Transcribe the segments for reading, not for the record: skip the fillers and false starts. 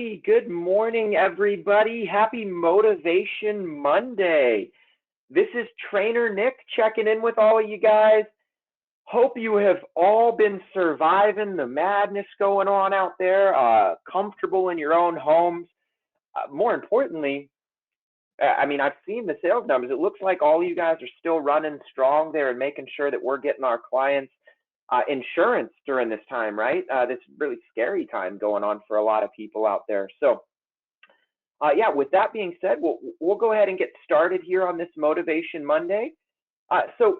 righty. Good morning, everybody. Happy Motivation Monday. This is Trainer Nick checking in with all of you guys. Hope you have all been surviving the madness going on out there, comfortable in your own homes. More importantly, I've seen the sales numbers. It looks like all you guys are still running strong there and making sure that we're getting our clients insurance during this time, right? This really scary time going on for a lot of people out there. So, with that being said, we'll go ahead and get started here on this Motivation Monday. So,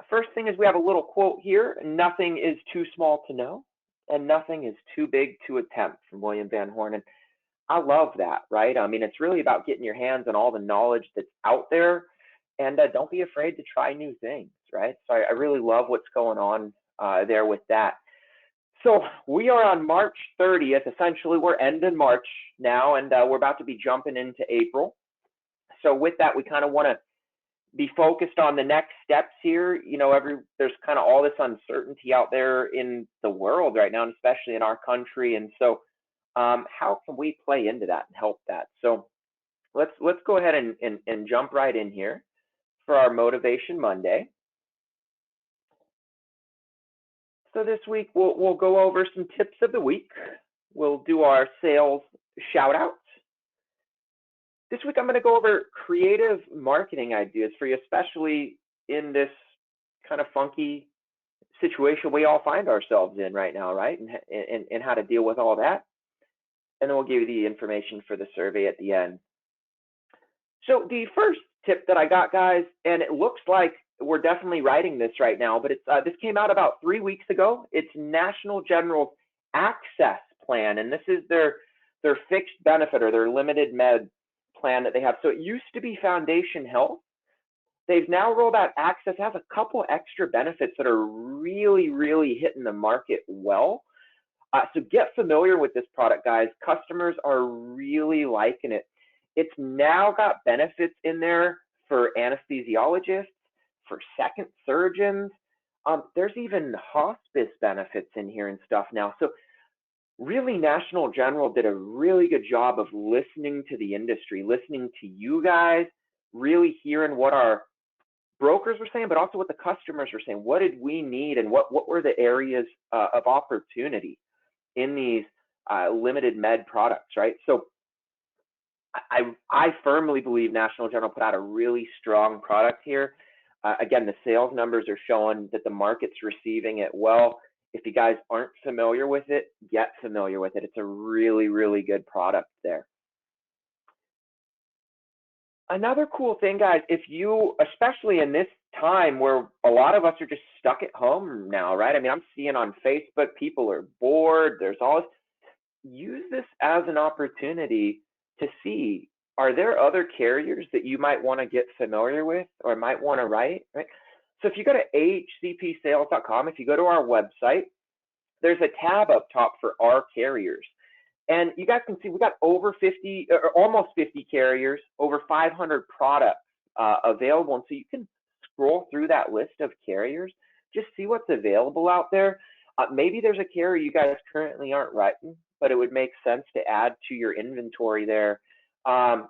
first thing is we have a little quote here: "Nothing is too small to know, and nothing is too big to attempt," from William Van Horn. And I love that, right? I mean, it's really about getting your hands on all the knowledge that's out there, and don't be afraid to try new things, right? So I really love what's going on there with that. So we are on March 30th. Essentially, we're ending March now, and we're about to be jumping into April. So with that, we kind of want to be focused on the next steps here. You know, there's kind of all this uncertainty out there in the world right now, and especially in our country. And so how can we play into that and help that? So let's go ahead and jump right in here for our Motivation Monday. So this week we'll go over some tips of the week. We'll do our sales shout outs. This week I'm going to go over creative marketing ideas for you, especially in this kind of funky situation we all find ourselves in right now, right? And how to deal with all that. And then we'll give you the information for the survey at the end. So the first tip that I got, guys, and it looks like we're definitely writing this right now, but this came out about 3 weeks ago. It's National General's Access Plan, and this is their fixed benefit or their limited med plan that they have. So it used to be Foundation Health. They've now rolled out Access. It has a couple extra benefits that are really, really hitting the market well. So get familiar with this product, guys. Customers are really liking it. It's now got benefits in there for anesthesiologists, for second surgeons. There's even hospice benefits in here and stuff now. So really, National General did a really good job of listening to the industry, listening to you guys, really hearing what our brokers were saying, but also what the customers were saying. What did we need, and what were the areas of opportunity in these limited med products, right? So I firmly believe National General put out a really strong product here. Again, the sales numbers are showing that the market's receiving it well. If you guys aren't familiar with it, get familiar with it. It's a really, really good product there. Another cool thing, guys, if you, especially in this time where a lot of us are just stuck at home now, right? I mean, I'm seeing on Facebook, people are bored. There's all this. Use this as an opportunity to see, are there other carriers that you might want to get familiar with or might want to write, right? So if you go to AHCPsales.com, if you go to our website, there's a tab up top for our carriers. And you guys can see we got over 50, or almost 50 carriers, over 500 products available. And so you can scroll through that list of carriers, just see what's available out there. Maybe there's a carrier you guys currently aren't writing, but it would make sense to add to your inventory there.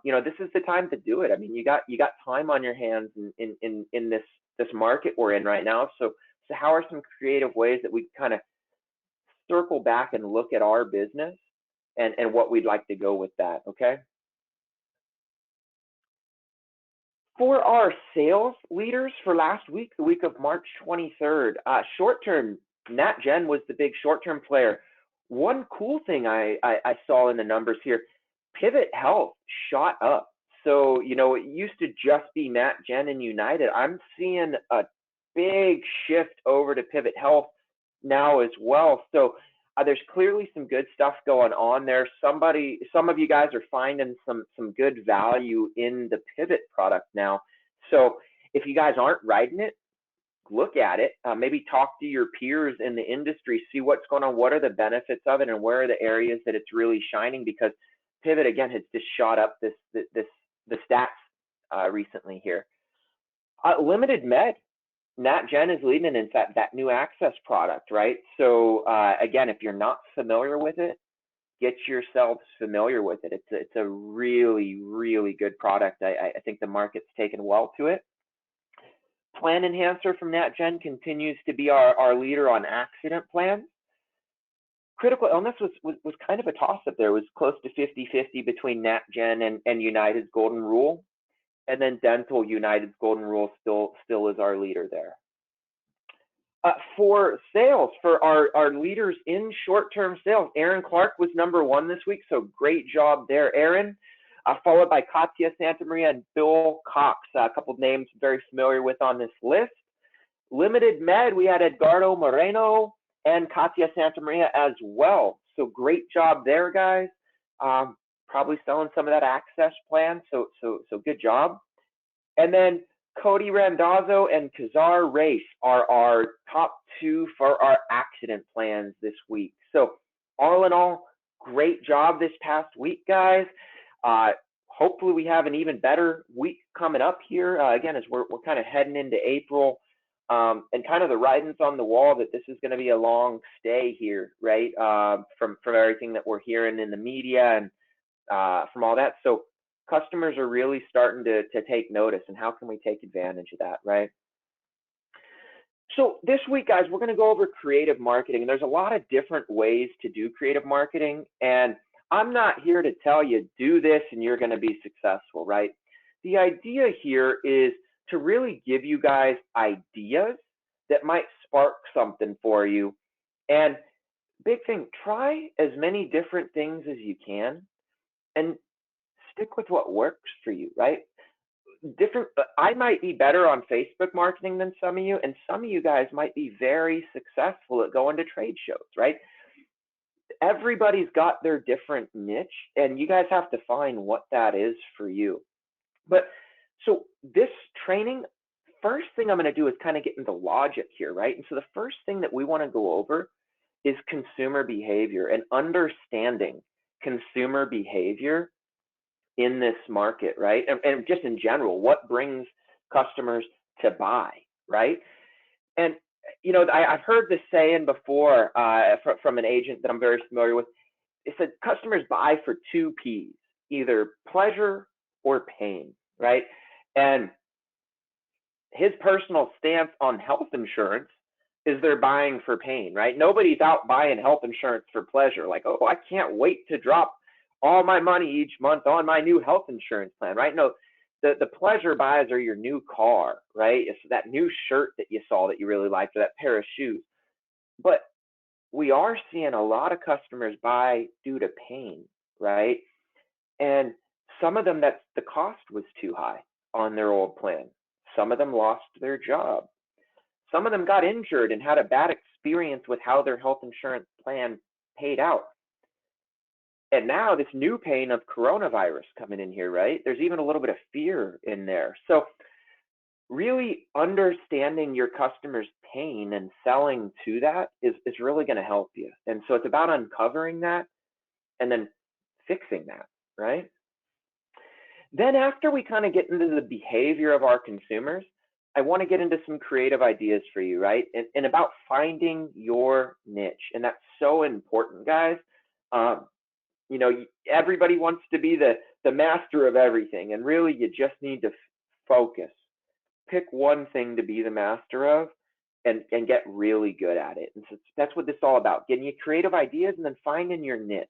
This is the time to do it. I mean, you got time on your hands in this market we're in right now. So how are some creative ways that we kind of circle back and look at our business and what we'd like to go with that, okay? For our sales leaders for last week, the week of March 23rd, short-term, NatGen was the big short-term player. One cool thing I saw in the numbers here, Pivot Health shot up. So, it used to just be NatGen and United. I'm seeing a big shift over to Pivot Health now as well. So there's clearly some good stuff going on there. Some of you guys are finding some good value in the Pivot product now. So if you guys aren't writing it, look at it. Maybe talk to your peers in the industry, see what's going on, what are the benefits of it, and where are the areas that it's really shining, because Pivot, again, has just shot up the stats recently here. Limited med. NatGen is leading in that new Access product, right? So again, if you're not familiar with it, get yourselves familiar with it. It's a really, really good product. I think the market's taken well to it. Plan Enhancer from NatGen continues to be our leader on accident plans. Critical illness was kind of a toss-up there. It was close to 50-50 between NatGen and United's Golden Rule. And then dental, United's Golden Rule still is our leader there. For sales, for our leaders in short-term sales, Aaron Clark was #1 this week, so great job there, Aaron. Followed by Katya Santamaria and Bill Cox, a couple of names very familiar with on this list. Limited Med, we had Edgardo Moreno and Katya Santamaria as well. So great job there, guys. Probably selling some of that access plan, so good job. And then Cody Randazzo and Kazar Race are our top 2 for our accident plans this week. So all in all, great job this past week, guys. Hopefully we have an even better week coming up here. Again, as we're kind of heading into April, and kind of the writings on the wall that this is going to be a long stay here, right? From everything that we're hearing in the media and from all that. So customers are really starting to take notice, and how can we take advantage of that, right? So this week, guys, we're going to go over creative marketing. And there's a lot of different ways to do creative marketing, and I'm not here to tell you do this and you're going to be successful, right? The idea here is to really give you guys ideas that might spark something for you. And big thing, try as many different things as you can and stick with what works for you, right? I might be better on Facebook marketing than some of you, and some of you guys might be very successful at going to trade shows, right? Everybody's got their different niche, and you guys have to find what that is for you. But so this training, first thing I'm going to do is kind of get into logic here, right? And so the first thing that we want to go over is consumer behavior and understanding consumer behavior in this market, right? And just in general, what brings customers to buy, right? And you know, I've heard this saying before from an agent that I'm very familiar with. It said customers buy for 2 P's, either pleasure or pain, right? And his personal stance on health insurance is they're buying for pain, right? Nobody's out buying health insurance for pleasure. Like, oh, I can't wait to drop all my money each month on my new health insurance plan, right? No, the pleasure buys are your new car, right? It's that new shirt that you saw that you really liked, or that pair of shoes. But we are seeing a lot of customers buy due to pain, right? And some of them, that's the cost was too high on their old plan. Some of them lost their job. Some of them got injured and had a bad experience with how their health insurance plan paid out. And now this new pain of coronavirus coming in here, right? There's even a little bit of fear in there. So really understanding your customer's pain and selling to that is really going to help you. And so it's about uncovering that and then fixing that, right? Then after we kind of get into the behavior of our consumers, I want to get into some creative ideas for you, right? And about finding your niche. And that's so important, guys. You know, everybody wants to be the master of everything, and really you just need to focus. Pick one thing to be the master of and get really good at it. And so that's what this is all about, getting you creative ideas and then finding your niche.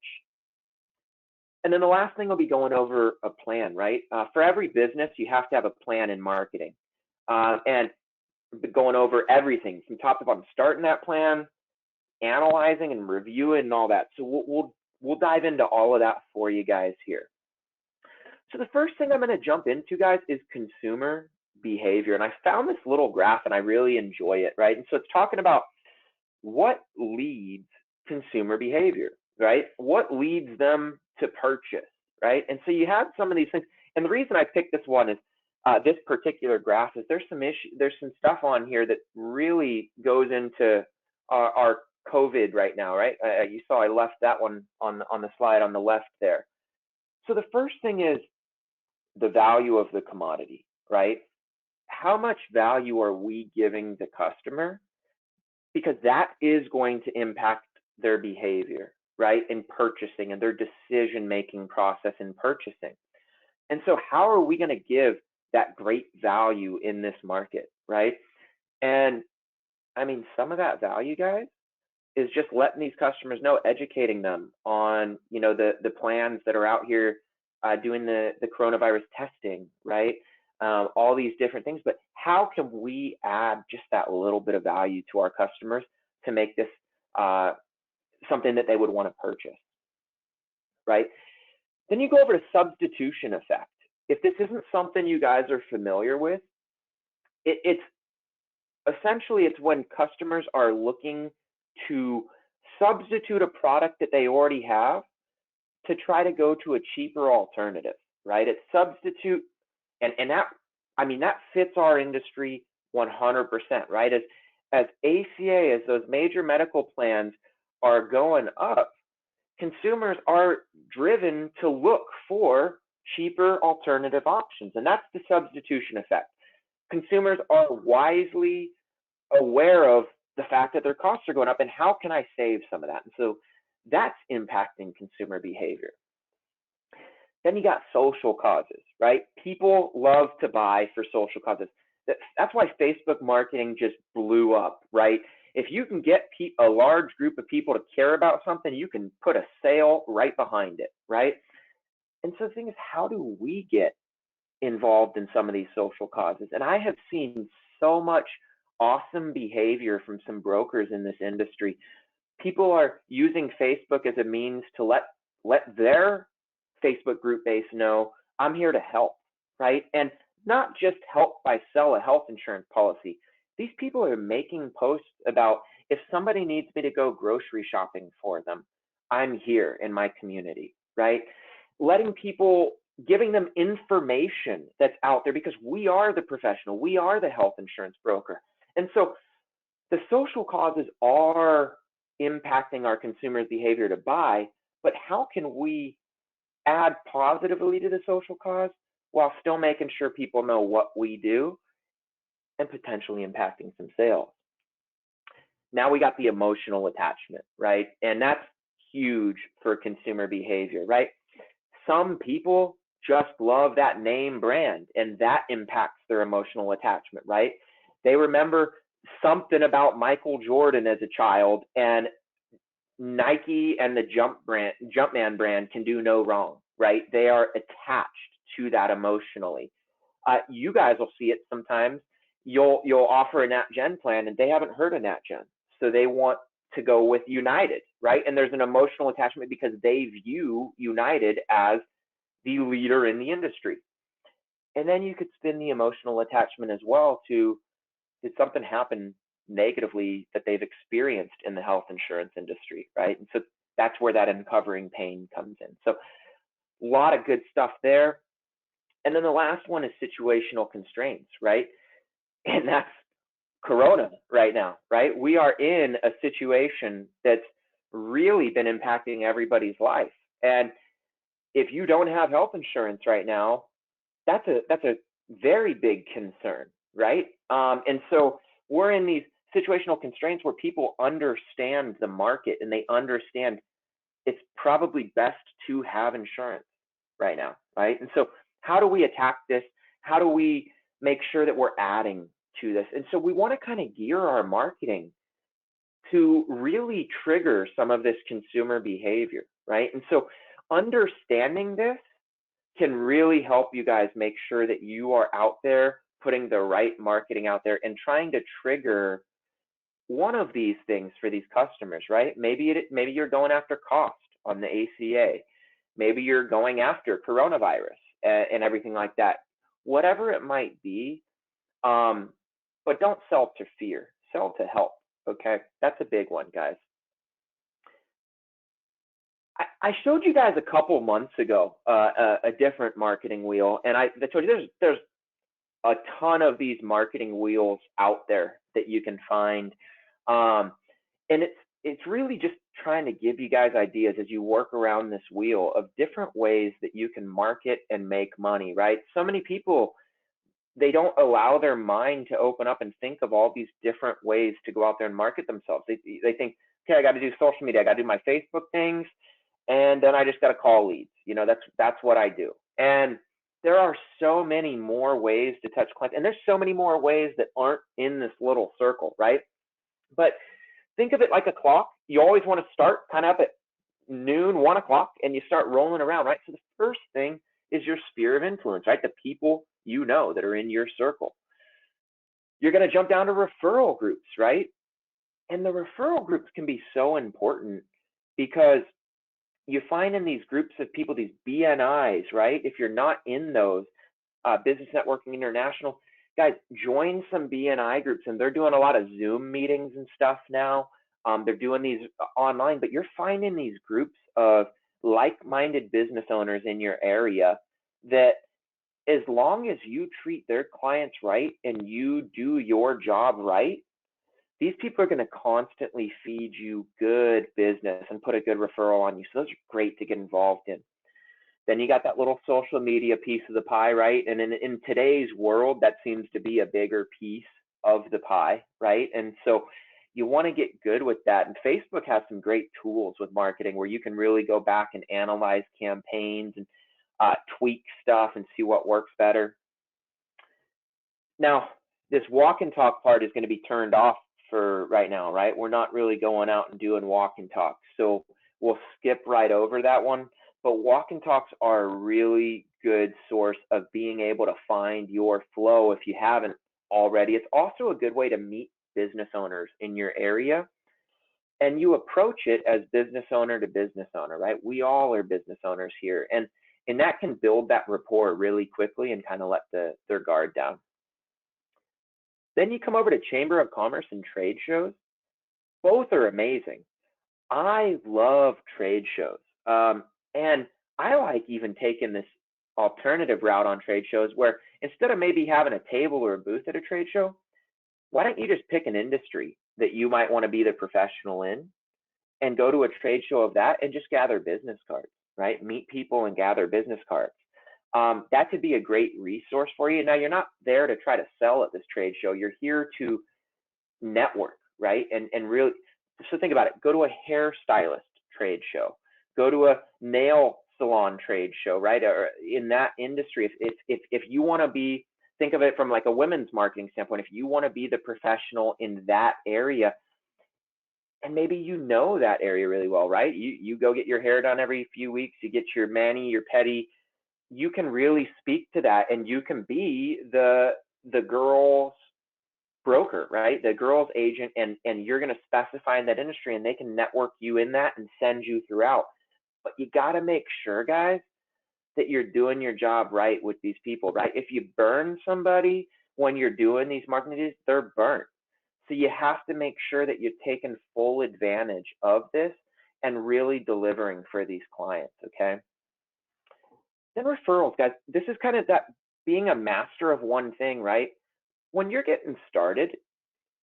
And then the last thing will be going over a plan, right? For every business, you have to have a plan in marketing. And going over everything from top to bottom, starting that plan, analyzing and reviewing and all that. So we'll dive into all of that for you guys here. So the first thing I'm going to jump into, guys, is consumer behavior. And I found this little graph and I really enjoy it, right? And so it's talking about what leads consumer behavior, right? What leads them to purchase, right? And so you have some of these things. And the reason I picked this one is this particular graph is there's some stuff on here that really goes into our COVID right now, right? You saw I left that one on the slide on the left there. So the first thing is the value of the commodity, right? How much value are we giving the customer? Because that is going to impact their behavior, right, in purchasing and their decision-making process in purchasing. And so how are we going to give that great value in this market, right? And I mean, some of that value, guys, is just letting these customers know, educating them on, the plans that are out here, doing the coronavirus testing, right? All these different things. But how can we add just that little bit of value to our customers to make this something that they would want to purchase, right? Then you go over to substitution effect. If this isn't something you guys are familiar with, it's essentially, it's when customers are looking to substitute a product that they already have to try to go to a cheaper alternative, right? It's substitute, and that, I mean, that fits our industry 100%, right? As ACA, as those major medical plans are going up, consumers are driven to look for cheaper alternative options, and that's the substitution effect. Consumers are wisely aware of the fact that their costs are going up, and how can I save some of that? And so that's impacting consumer behavior. Then you got social causes, right? People love to buy for social causes. That's why Facebook marketing just blew up, right? If you can get a large group of people to care about something, you can put a sale right behind it, right? And so the thing is, how do we get involved in some of these social causes? And I have seen so much awesome behavior from some brokers in this industry. People are using Facebook as a means to let their Facebook group base know, I'm here to help, right? And not just help by sell a health insurance policy. These people are making posts about, if somebody needs me to go grocery shopping for them, I'm here in my community, right? Letting people, giving them information that's out there, because we are the professional, we are the health insurance broker. And so the social causes are impacting our consumers' behavior to buy, but how can we add positively to the social cause while still making sure people know what we do and potentially impacting some sales? Now we got the emotional attachment, right? And that's huge for consumer behavior, right? Some people just love that name brand, and that impacts their emotional attachment, right? They remember something about Michael Jordan as a child, and Nike and the Jumpman brand can do no wrong, right? They are attached to that emotionally. You guys will see it sometimes. You'll offer a Nat Gen plan, and they haven't heard of Nat Gen, so they want to go with United, right? And there's an emotional attachment because they view United as the leader in the industry. And then you could spin the emotional attachment as well to, did something happen negatively that they've experienced in the health insurance industry, right? And so that's where that uncovering pain comes in. So a lot of good stuff there. And then the last one is situational constraints, right? And that's Corona right now, right? We are in a situation that's really been impacting everybody's life. And if you don't have health insurance right now, that's a very big concern, right? And so we're in these situational constraints where people understand the market and they understand it's probably best to have insurance right now, right? And so how do we attack this? How do we make sure that we're adding to this? And so we want to kind of gear our marketing to really trigger some of this consumer behavior, right? And so understanding this can really help you guys make sure that you are out there putting the right marketing out there and trying to trigger one of these things for these customers, right? Maybe you're going after cost on the ACA. Maybe you're going after coronavirus and everything like that. Whatever it might be, but don't sell to fear, sell to help, okay? That's a big one, guys. I showed you guys a couple months ago a different marketing wheel, and I told you there's a ton of these marketing wheels out there that you can find, and it's really just trying to give you guys ideas as you work around this wheel of different ways that you can market and make money, right? So many people they don't allow their mind to open up and think of all these different ways to go out there and market themselves. They think, okay, I got to do social media, I got to do my Facebook things, and then I just got to call leads. That's what I do. And there are so many more ways to touch clients, and there's so many more ways that aren't in this little circle, right? But think of it like a clock. You always want to start kind of up at noon, 1 o'clock, and you start rolling around, right? So the first thing is your sphere of influence, right? The people you know that are in your circle. You're going to jump down to referral groups, right? And the referral groups can be so important because you find in these groups of people, these BNIs, right? If you're not in those, Business Networking International, guys, join some BNI groups, and they're doing a lot of Zoom meetings and stuff now. They're doing these online, but you're finding these groups of like-minded business owners in your area that, as long as you treat their clients right and you do your job right, these people are going to constantly feed you good business and put a good referral on you. So those are great to get involved in. Then you got that little social media piece of the pie, right? And in today's world, that seems to be a bigger piece of the pie, right? And so you want to get good with that. And Facebook has some great tools with marketing where you can really go back and analyze campaigns and tweak stuff and see what works better. Now, this walk and talk part is going to be turned off for right now, right? We're not really going out and doing walk and talks. So we'll skip right over that one. But walk and talks are a really good source of being able to find your flow if you haven't already. It's also a good way to meet business owners in your area. And you approach it as business owner to business owner, right? We all are business owners here. And that can build that rapport really quickly and kind of let their guard down. Then you come over to Chamber of Commerce and trade shows. Both are amazing. I love trade shows. And I like even taking this alternative route on trade shows where instead of maybe having a table or a booth at a trade show, why don't you just pick an industry that you might want to be the professional in and go to a trade show of that and just gather business cards, right? Meet people and gather business cards. That could be a great resource for you. Now, you're not there to try to sell at this trade show. You're here to network, right? And really, so think about it. Go to a hairstylist trade show. Go to a nail salon trade show, right? Or in that industry, if you want to be, think of it from like a women's marketing standpoint, if you want to be the professional in that area, and maybe you know that area really well, right? You go get your hair done every few weeks, you get your mani, your pedi, you can really speak to that, and you can be the girl's broker, right? The girl's agent, and you're going to specify in that industry, and they can network you in that and send you throughout. But you got to make sure, guys, that you're doing your job right with these people, right? If you burn somebody when you're doing these marketing deals, they're burnt. So you have to make sure that you're taking full advantage of this and really delivering for these clients, okay? Then referrals, guys. This is kind of that being a master of one thing, right? When you're getting started,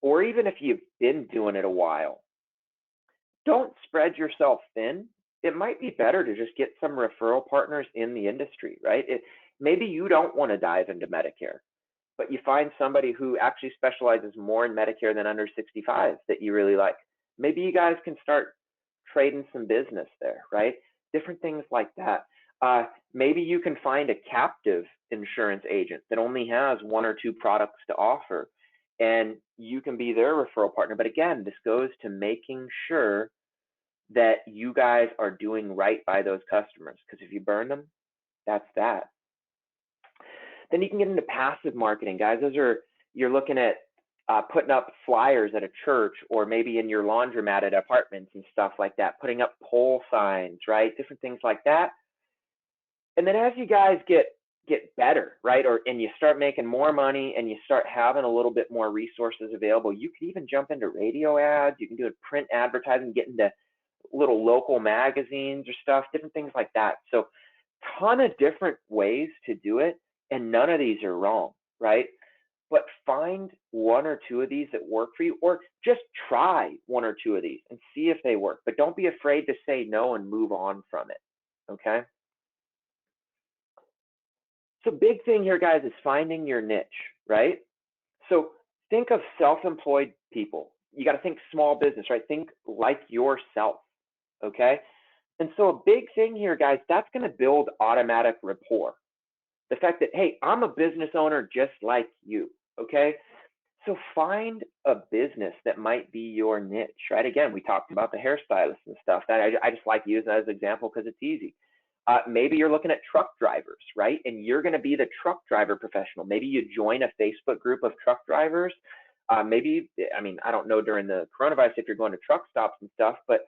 or even if you've been doing it a while, don't spread yourself thin. It might be better to just get some referral partners in the industry, right? Maybe you don't want to dive into Medicare, but you find somebody who actually specializes more in Medicare than under 65 that you really like. Maybe you guys can start trading some business there, right? Different things like that. Maybe you can find a captive insurance agent that only has 1 or 2 products to offer, and you can be their referral partner. But again, this goes to making sure that you guys are doing right by those customers, because if you burn them, that's that. Then you can get into passive marketing, guys. You're looking at putting up flyers at a church, or maybe in your laundromat at apartments and stuff like that, putting up pole signs, right? Different things like that. And then as you guys get better, right, and you start making more money and you start having a little bit more resources available, you can even jump into radio ads. You can do a print advertising, get into little local magazines or stuff, different things like that. So ton of different ways to do it, and none of these are wrong, right? But find 1 or 2 of these that work for you, or just try 1 or 2 of these and see if they work. But don't be afraid to say no and move on from it, okay? So big thing here, guys, is finding your niche, right? So think of self-employed people. You got to think small business, right? Think like yourself, okay? And so a big thing here, guys, that's going to build automatic rapport. The fact that, hey, I'm a business owner just like you, okay? So find a business that might be your niche, right? Again, we talked about the hairstylists and stuff. That I just like using that as an example because it's easy. Maybe you're looking at truck drivers, right? And you're going to be the truck driver professional. Maybe you join a Facebook group of truck drivers. Maybe, I mean, I don't know during the coronavirus if you're going to truck stops and stuff, but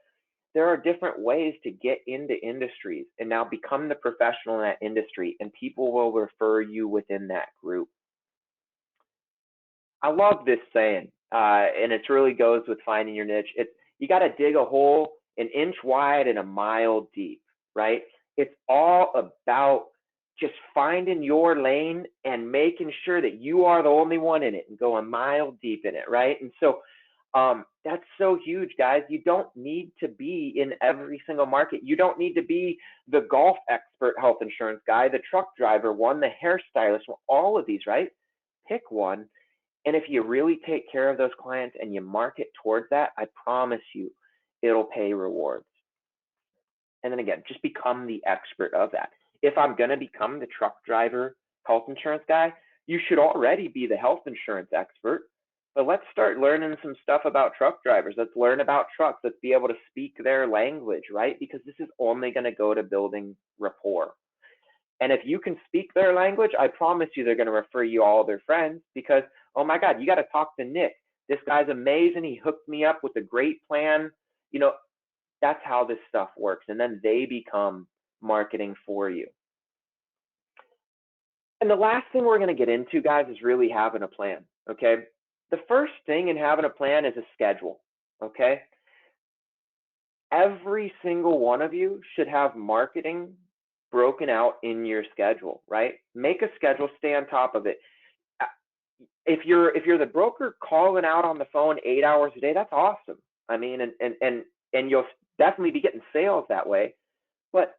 there are different ways to get into industries and now become the professional in that industry, and people will refer you within that group. I love this saying, and it really goes with finding your niche. You got to dig a hole an inch wide and a mile deep, right? It's all about just finding your lane and making sure that you are the only one in it and go a mile deep in it, right? And so that's so huge, guys. You don't need to be in every single market. You don't need to be the golf expert health insurance guy, the truck driver one, the hairstylist, all of these, right? Pick one. And if you really take care of those clients and you market towards that, I promise you, it'll pay rewards. And then again, just become the expert of that. If I'm going to become the truck driver health insurance guy, you should already be the health insurance expert. But let's start learning some stuff about truck drivers. Let's learn about trucks. Let's be able to speak their language, right? Because this is only going to go to building rapport. And if you can speak their language, I promise you they're going to refer you all their friends because, oh my God, you got to talk to Nick. This guy's amazing. He hooked me up with a great plan. You know, that's how this stuff works. And then they become marketing for you. And the last thing we're going to get into, guys, is really having a plan, okay? The first thing in having a plan is a schedule, okay? Every single one of you should have marketing broken out in your schedule, right? Make a schedule, stay on top of it. If you're the broker calling out on the phone 8 hours a day, that's awesome. I mean, and you'll definitely be getting sales that way. But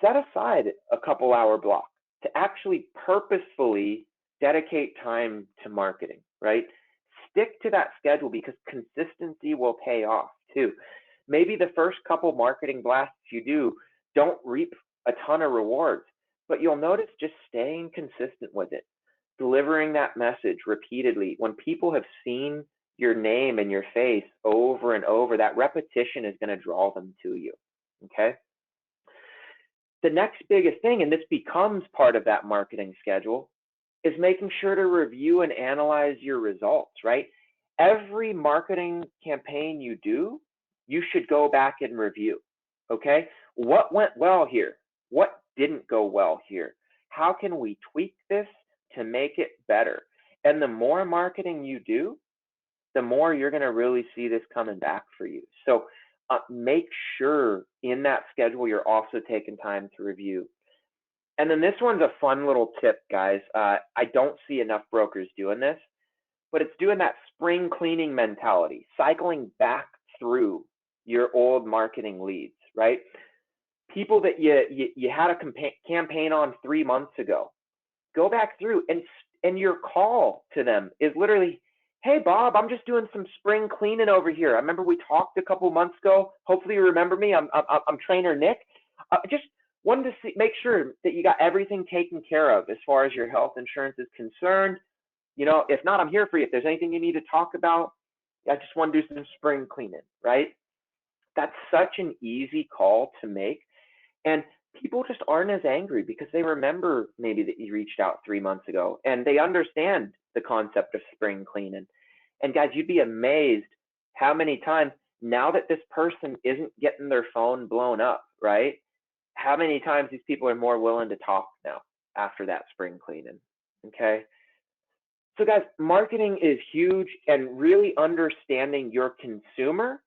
set aside a couple hour block to actually purposefully dedicate time to marketing, right? Stick to that schedule because consistency will pay off too. Maybe the first couple marketing blasts you do don't reap a ton of rewards, but you'll notice just staying consistent with it, delivering that message repeatedly. When people have seen your name and your face over and over, that repetition is going to draw them to you, okay? The next biggest thing, and this becomes part of that marketing schedule, is making sure to review and analyze your results, right? Every marketing campaign you do, you should go back and review, okay? What went well here? What didn't go well here? How can we tweak this to make it better? And the more marketing you do, the more you're going to really see this coming back for you. So make sure in that schedule you're also taking time to review. And then this one's a fun little tip, guys. I don't see enough brokers doing this, but it's doing that spring cleaning mentality, cycling back through your old marketing leads, right? People that you had a campaign on 3 months ago, go back through and your call to them is literally, hey, Bob, I'm just doing some spring cleaning over here. I remember we talked a couple months ago. Hopefully you remember me. I'm Trainer Nick. Just wanted to make sure that you got everything taken care of as far as your health insurance is concerned. You know, if not, I'm here for you. If there's anything you need to talk about, I just want to do some spring cleaning, right? That's such an easy call to make. And people just aren't as angry because they remember maybe that you reached out 3 months ago and they understand the concept of spring cleaning. And guys, you'd be amazed how many times now that this person isn't getting their phone blown up, right? How many times these people are more willing to talk now after that spring cleaning, okay? So guys, marketing is huge, and really understanding your consumer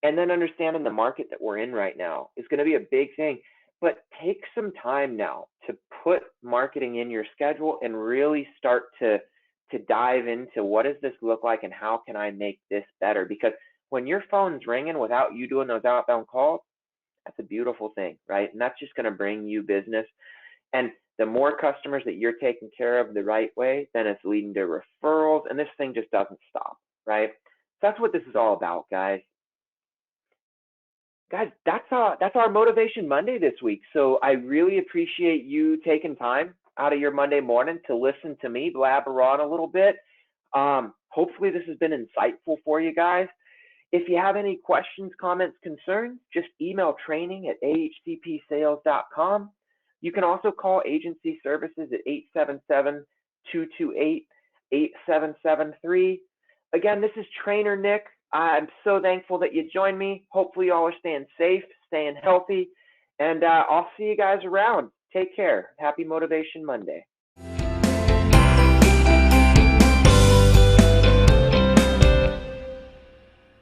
and then understanding the market that we're in right now is going to be a big thing. But take some time now to put marketing in your schedule and really start to dive into what does this look like and how can I make this better? Because when your phone's ringing without you doing those outbound calls, that's a beautiful thing, right? And that's just going to bring you business. And The more customers that you're taking care of the right way, then it's leading to referrals, and this thing just doesn't stop, right? So that's what this is all about, guys. Guys, that's our Motivation Monday this week. So I really appreciate you taking time out of your Monday morning to listen to me blabber on a little bit. Hopefully this has been insightful for you guys. If you have any questions, comments, concerns, just email training@ahcpsales.com. You can also call agency services at 877-228-8773. Again, this is Trainer Nick. I'm so thankful that you joined me. Hopefully you all are staying safe, staying healthy, and I'll see you guys around. Take care. Happy Motivation Monday.